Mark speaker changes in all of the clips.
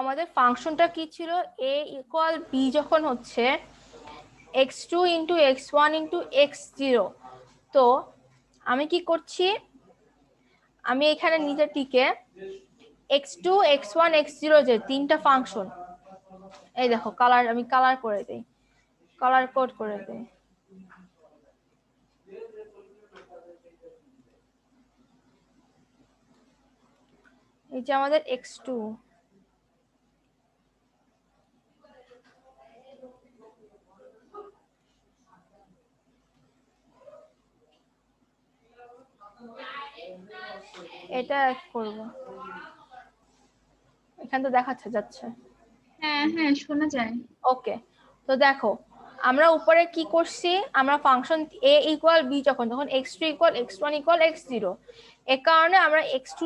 Speaker 1: আমাদের ফাংশনটা কি ছিল, a ইকুয়াল b যখন হচ্ছে x2 into x1 into x0। তো আমি কি করছি, আমি এখানে নিজেটিকে x2 x1 x0 যে তিনটা ফাংশন, এই দেখো কালার, আমি কালার করে দেই, কালার কোড করে দেই। এই যে আমাদের x2, এটা করব, এখানে তো দেখাচ্ছে যাচ্ছে।
Speaker 2: হ্যাঁ হ্যাঁ শোনা যায়।
Speaker 1: ওকে, তো দেখো আমরা উপরে কি করছি, আমরা ফাংশন a ইকুয়াল b যখন x2 equal x1 equal x0, এ কারণে আমরা x2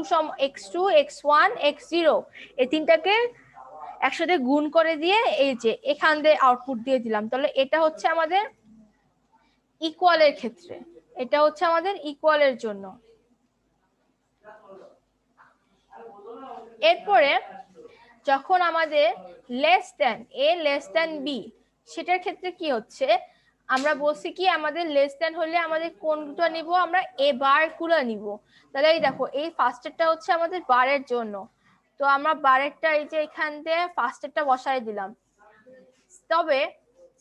Speaker 1: x2 x1 x0 এই তিনটাকে একসাথে গুণ করে দিয়ে এই যে এখান দিয়ে আউটপুট দিয়ে দিলাম। তাহলে এটা হচ্ছে আমাদের ইকুয়ালের ক্ষেত্রে, এটা হচ্ছে আমাদের ইকুয়ালের জন্য। এরপরে যখন আমাদের less than a less then b, সেটার ক্ষেত্রে কি হচ্ছে, আমরা বলছি কি আমাদের লেস দেন হলে আমাদের কোনটা নিব, আমরা এ বার গুলো নিব। তাহলে এই দেখো এই ফার্স্টেরটা হচ্ছে আমাদের বারের জন্য, তো আমরা বারেরটা এই যে এখান দিয়ে ফার্স্টেরটা বসাই দিলাম। তবে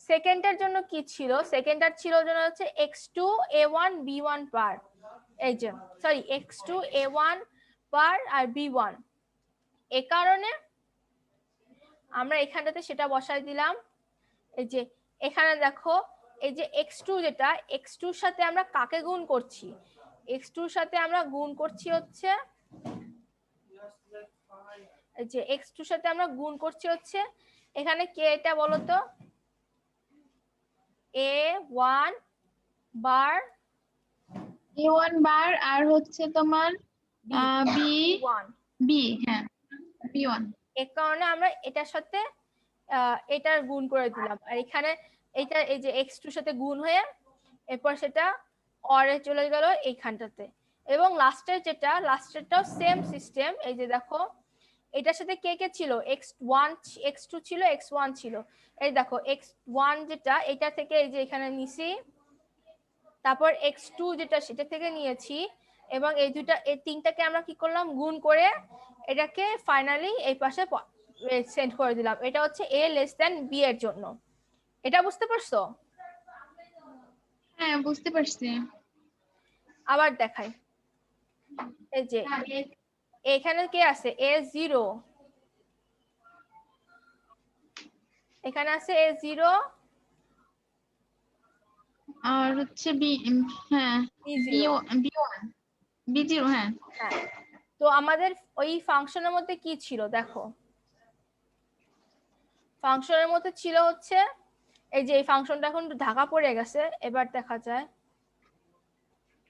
Speaker 1: সেকেন্ডের জন্য কি ছিল, সেকেন্ডার ছিল জন্য হচ্ছে x2 a1 b1 বার, এই যে সরি x2 a1 বার আর b1, এ কারণে আমরা এখানটাতে সেটা বসাই দিলাম। এই যে এখানে দেখো এই যে x2 যেটা, x2 এর সাথে আমরা কাকে গুণ করছি, x2 এর সাথে আমরা গুণ করছি হচ্ছে এই যে x2 এর সাথে আমরা গুণ করছি হচ্ছে এখানে কে, এটা বলো তো, a1 বার
Speaker 2: a1 বার আর হচ্ছে তোমার
Speaker 1: b1,
Speaker 2: b, হ্যাঁ b1।
Speaker 1: এর কারণে আমরা এটার সাথে এটার গুণ করে দিলাম, আর এখানে এটা এই যে x2 এর সাথে গুণ হয়ে এরপর সেটা অরে চলে গেল এইখানটাতে। এবং লাস্টের যেটা, লাস্টেরটাও সেম সিস্টেম, এই যে দেখো এটার সাথে কে কে ছিল, x1 x2 ছিল x1 ছিল, এই দেখো x1 যেটা এটা থেকে এই যে এখানে নিছি, তারপর x2 যেটা সেটা থেকে নিয়েছি, এবং এই দুইটা এই তিনটাকে আমরা কি করলাম গুণ করে এটাকে ফাইনালি এই পাশে সেন্ড করে দিলাম। এটা হচ্ছে a লেস দেন b এর জন্য। এটা বুঝতে পারছো?
Speaker 2: হ্যাঁ বুঝতে পারছি।
Speaker 1: আবার দেখাই, এই যে এখানে কে আছে a0, এখানে আছে a0
Speaker 2: আর হচ্ছে বি, হ্যাঁ
Speaker 1: b0।
Speaker 2: b1 b0, হ্যাঁ
Speaker 1: হ্যাঁ, তো আমাদের ওই ফাংশনের মধ্যে কি ছিল দেখো, ফাংশনের মধ্যে ছিল হচ্ছে এই যে এই ফাংশনটা এখন ঢাকা পড়ে গেছে, এবার দেখা যায়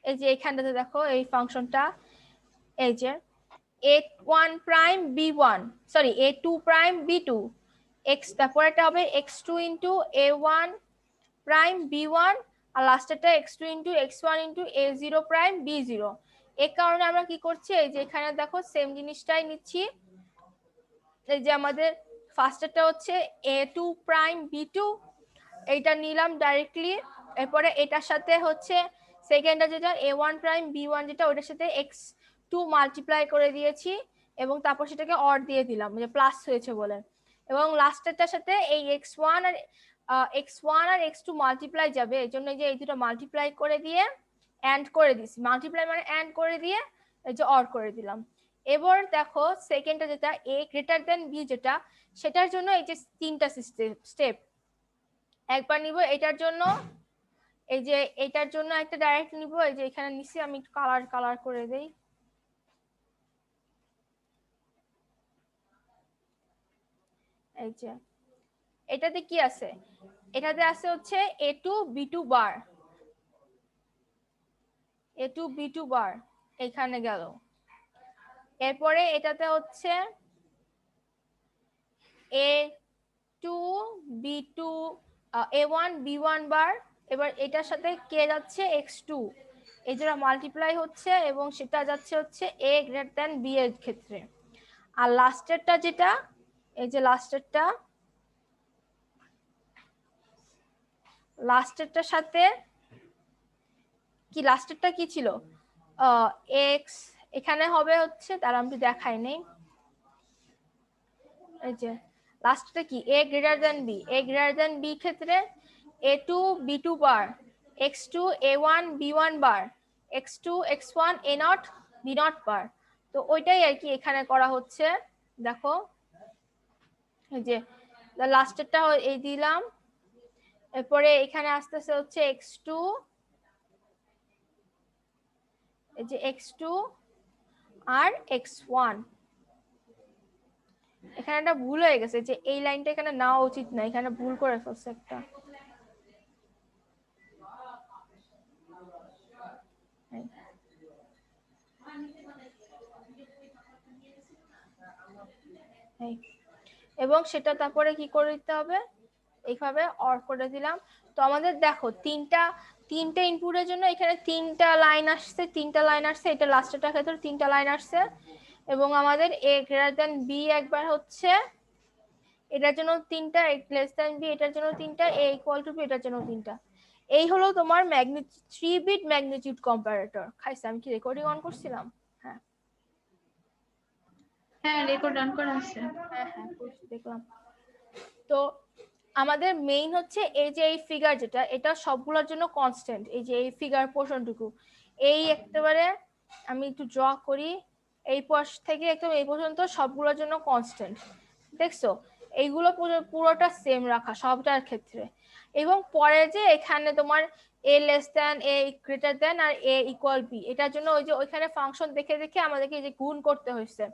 Speaker 1: এই যে এখানটাতে দেখো এই ফাংশনটা, এই যে a1 prime b1 sorry a2 prime b2 x, তারপর এটা হবে x2 into a1 prime b1 আর লাস্টেরটা x2 into x1 into a0 prime b0। এই কারণে আমরা কি করছি, এই যে এখানে দেখো সেম জিনিসটাই নিচ্ছি, এই যে আমাদের ফার্স্টেরটা হচ্ছে a2 প্রাইম b2, এইটা নিলাম ডাইরেক্টলি। এরপরে এটার সাথে হচ্ছে সেকেন্ডটা যেটা a1 প্রাইম b1 যেটা, ওটার সাথে x2 মাল্টিপ্লাই করে দিয়েছি এবং তারপর সেটাকে অর দিয়ে দিলাম যে প্লাস হয়েছে বলে, এবং লাস্টেরটার সাথে এই x1 আর x2 মাল্টিপ্লাই যাবে, এই জন্য এই যে এই দুটো মাল্টিপ্লাই করে দিয়ে এন্ড করে দিছি, মাল্টিপ্লাই মানে এন্ড করে দিয়ে এই যে অর করে দিলাম। এবার দেখো সেকেন্ডটা যেটা a গ্রেটার দেন b যেটা, সেটার জন্য এই যে তিনটা স্টেপ, একবার নিব এটার জন্য, এই যে এটার জন্য একটা ডাইরেক্ট নিব, এই যে এখানে নিচে আমি একটু কালার করে দেই, এই যে এটাতে কি আছে, এটাতে আছে হচ্ছে a2 b2 বার, a2 b2 বার এখানে গেল। এরপরে এটাতে হচ্ছে a2 b2 a1 b1 বার, এবার এটার সাথে কে যাচ্ছে x2, এই জন্য মাল্টিপ্লাই হচ্ছে এবং সেটা যাচ্ছে হচ্ছে a গ্রেটার দেন b এর ক্ষেত্রে। আর লাস্টেরটা যেটা এই যে লাস্টেরটার সাথে কি, লাস্টেরটা কি ছিল, এক্স, এখানে হবে হচ্ছে, তারা আমি দেখাই নেই, এই যে লাস্টটা কি, এ গ্রেটার দেন বি, এ গ্রেটার দেন বি ক্ষেত্রে a2 b2 বার, x2 a1 b1 বার, x2 x1 a0 b0 বার। তো ওইটাই আর কি এখানে করা হচ্ছে। দেখো এই যে লাস্টেরটা এই দিলাম, এরপরে এখানে আসতেছে হচ্ছে x2, এই যে x2 আর x1। এখানে একটা ভুল হয়ে গেছে, যে এই লাইনটা এখানে নেওয়া উচিত না, এখানে ভুল করে ফেলছে একটা। এবং সেটা তারপরে কি করে দিতে হবে, এইভাবে অর করে দিলাম। তো আমাদের দেখো তিনটা ইনপুটের জন্য এখানে তিনটা লাইন আসছে, এটা লাস্টেরটা ক্ষেত্রে তিনটা লাইন আসছে। এবং আমাদের এ গ্রেটার দেন বি একবার হচ্ছে, এটার জন্য তিনটা, লেস দেন বি এটার জন্য তিনটা, এ ইকুয়াল টু বি এটার জন্য তিনটা। এই হলো তোমার 3 বিট ম্যাগনিটিউড কম্পারেটর। খাইছে, আমি কি রেকর্ডিং অন করছিলাম? হ্যাঁ
Speaker 2: হ্যাঁ, রেকর্ড অন করা আছে।
Speaker 1: হ্যাঁ হ্যাঁ করছি, দেখলাম। তো আমাদের মেইন হচ্ছে এই যে এই ফিগার যেটা, এটা সবগুলোর জন্য কনস্ট্যান্ট। এই যে এই ফিগার পোর্শনটুকু, এই একেবারে আমি একটু ড্র করি, এই পাশ থেকে একদম এই পর্যন্ত সবগুলোর জন্য কনস্ট্যান্ট। দেখছো, এইগুলো পুরোটা সেম রাখা সবটার ক্ষেত্রে। এবং পরে যে এখানে তোমার এ লেস দেন, এ গ্রেটার দেন আর এ ইকুয়াল বি, এটার জন্য ওই যে ওইখানে ফাংশন দেখে দেখে আমাদেরকে যে গুণ করতে হয়েছে।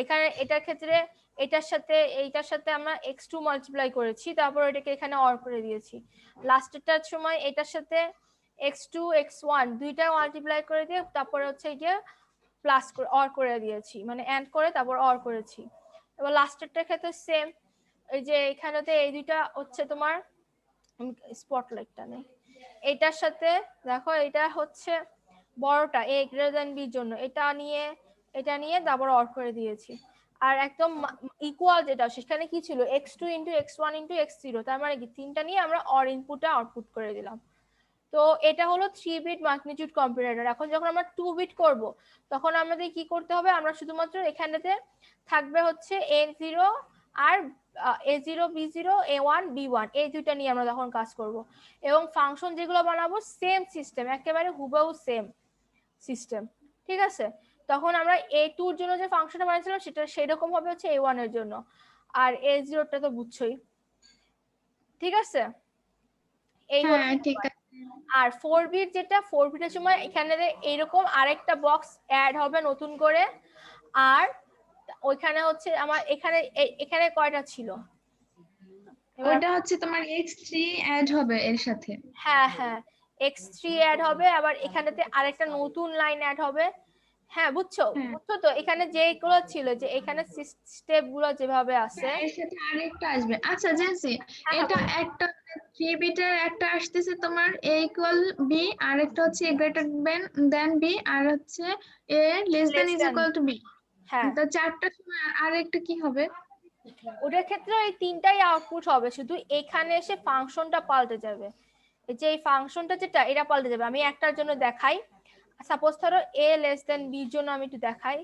Speaker 1: এখানে এটার ক্ষেত্রে এইটার সাথে আমরা x2 মাল্টিপ্লাই করেছি, তারপর এটাকে এখানে অর করে দিয়েছি। লাস্টেরটার সময় এটার সাথে x2 x1 দুইটা মাল্টিপ্লাই করে দিয়ে তারপরে হচ্ছে গিয়ে প্লাস করে অর করে দিয়েছি, মানে এন্ড করে তারপর অর করেছি। এবার লাস্টেরটার ক্ষেত্রে সেম, এই যে এখানেতে এই দুইটা হচ্ছে তোমার, স্পটলাইটটা নেই, এটার সাথে দেখো এটা হচ্ছে বড়টা এ গ্রেটার দেন বির জন্য, এটা নিয়ে তারপর অর করে দিয়েছি। আর একদম ইকুয়াল যেটা, সেখানে কি ছিল x2 into x1 into x0, তার মানে কি তিনটা নিয়ে আমরা অর ইনপুটটা আউটপুট করে দিলাম। তো এটা হলো 3 বিট ম্যাগনিটিউড কম্পারেটর। এখন যখন আমরা 2 বিট করব, তখন আমাদের কি করতে হবে, আমরা শুধুমাত্র এখানেতে থাকবে হচ্ছে a0 আর a0 b0 a1 b1, এই দুইটা নিয়ে আমরা তখন কাজ করব। এবং ফাংশন যেগুলো বানাবো সেম সিস্টেম, একেবারে হুবহু সেম সিস্টেম, ঠিক আছে। তখন আমরা a2 এর জন্য যে ফাংশনটা বানিয়েছিলাম সেটা সেরকম হবে হচ্ছে a1 এর জন্য, আর a0টা তো বুঝছোই, ঠিক আছে। এই হলো
Speaker 2: হ্যাঁ, ঠিক আছে।
Speaker 1: আর 4 বিট যেটা, 4 বিটের সময় এখানে এইরকম আরেকটা বক্স অ্যাড হবে নতুন করে। আর ওইখানে হচ্ছে আমার এখানে এখানে কয়টা ছিল, এবার
Speaker 2: ওইটা হচ্ছে তোমার x3 অ্যাড হবে এর সাথে।
Speaker 1: হ্যাঁ হ্যাঁ x3 অ্যাড হবে, আবার এখানেতে আরেকটা নতুন লাইন অ্যাড হবে। হ্যাঁ বুঝছো,
Speaker 2: হ্যাঁ,
Speaker 1: বুঝছো তো এখানে যেগুলো ছিল, যে এখানে স্টেপ গুলো যেভাবে আছে।
Speaker 2: হ্যাঁ, এর সাথে আরেকটা আসবে। আচ্ছা জেন্সি,
Speaker 1: হ্যাঁ হ্যাঁ
Speaker 2: এটা
Speaker 1: বলো।
Speaker 2: একটা 3 বিটের একটা আসতেছে তোমার a ইকুয়াল বি, আর একটা হচ্ছে a গ্রেটার দেন বি, আর হচ্ছে a less than
Speaker 1: less
Speaker 2: is
Speaker 1: than,
Speaker 2: equal to B.
Speaker 1: হ্যাঁ
Speaker 2: তো চারটার সময় আর একটা কি হবে?
Speaker 1: ওটার ক্ষেত্রে এই তিনটাই আউটপুট হবে, শুধু এখানে এসে ফাংশনটা পাল্টে যাবে। এই যে এই ফাংশনটা যেটা, এটা পাল্টে যাবে। আমি একটার জন্য দেখাই, সাপোজ ধরো এ লেস দেন বির জন্য আমি একটু দেখাই,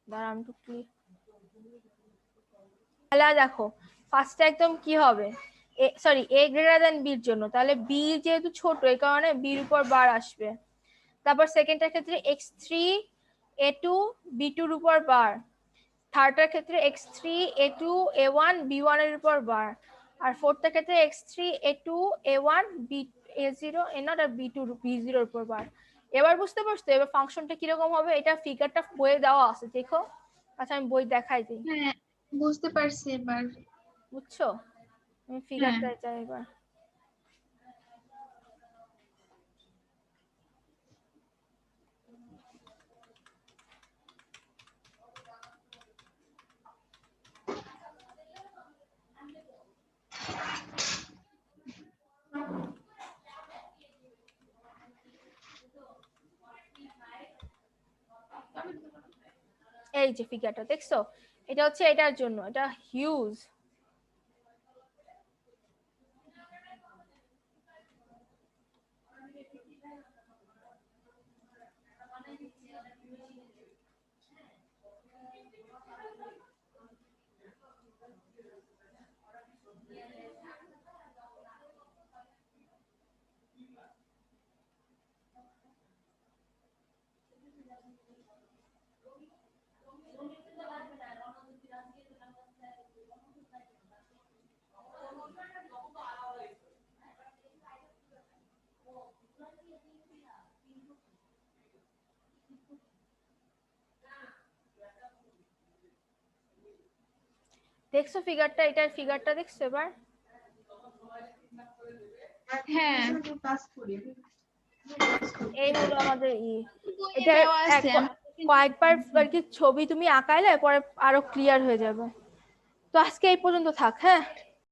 Speaker 1: দাঁড়া আমি একটু তাহলে দেখো ফার্স্টে একদম কি হবে, সরি এ গ্রেটার দেন বির জন্য, তাহলে বি যেহেতু ছোট এই কারণে বির উপর বার আসবে। তারপর সেকেন্ডটার ক্ষেত্রে x3 a2 b2 এর উপর বার, থার্ডটার ক্ষেত্রে x3 a2 a1 b1 এর উপর বার, আর ফোর্থটার ক্ষেত্রে x3 a2 a1 b a0 a0 আর b2 b0 এর উপর বার। এবার বুঝতে পারছো এবার ফাংশনটা কিরকম হবে, এটা ফিগারটা বইয়ে দেওয়া আছে দেখো। আচ্ছা আমি বই দেখাই দিই,
Speaker 2: হ্যাঁ, বুঝতে পারছি এবার।
Speaker 1: বুঝছো, আমি
Speaker 2: হ্যাঁ,
Speaker 1: ফিগারটা চাই এবার। এই যে ফিগারটা দেখছো, এটা হচ্ছে এটার জন্য, এটা হিউজ। দেখছো ফিগারটা, এটার ফিগারটা দেখছো এবার?
Speaker 2: হ্যাঁ,
Speaker 1: এই হলো আমাদের
Speaker 2: বইয়ে
Speaker 1: এটা
Speaker 2: দেওয়া আছে।
Speaker 1: কয়েকবার আর কি ছবি তুমি আঁকাইলে পরে আরো ক্লিয়ার হয়ে যাবে। তো আজকে এই পর্যন্ত থাক, হ্যাঁ।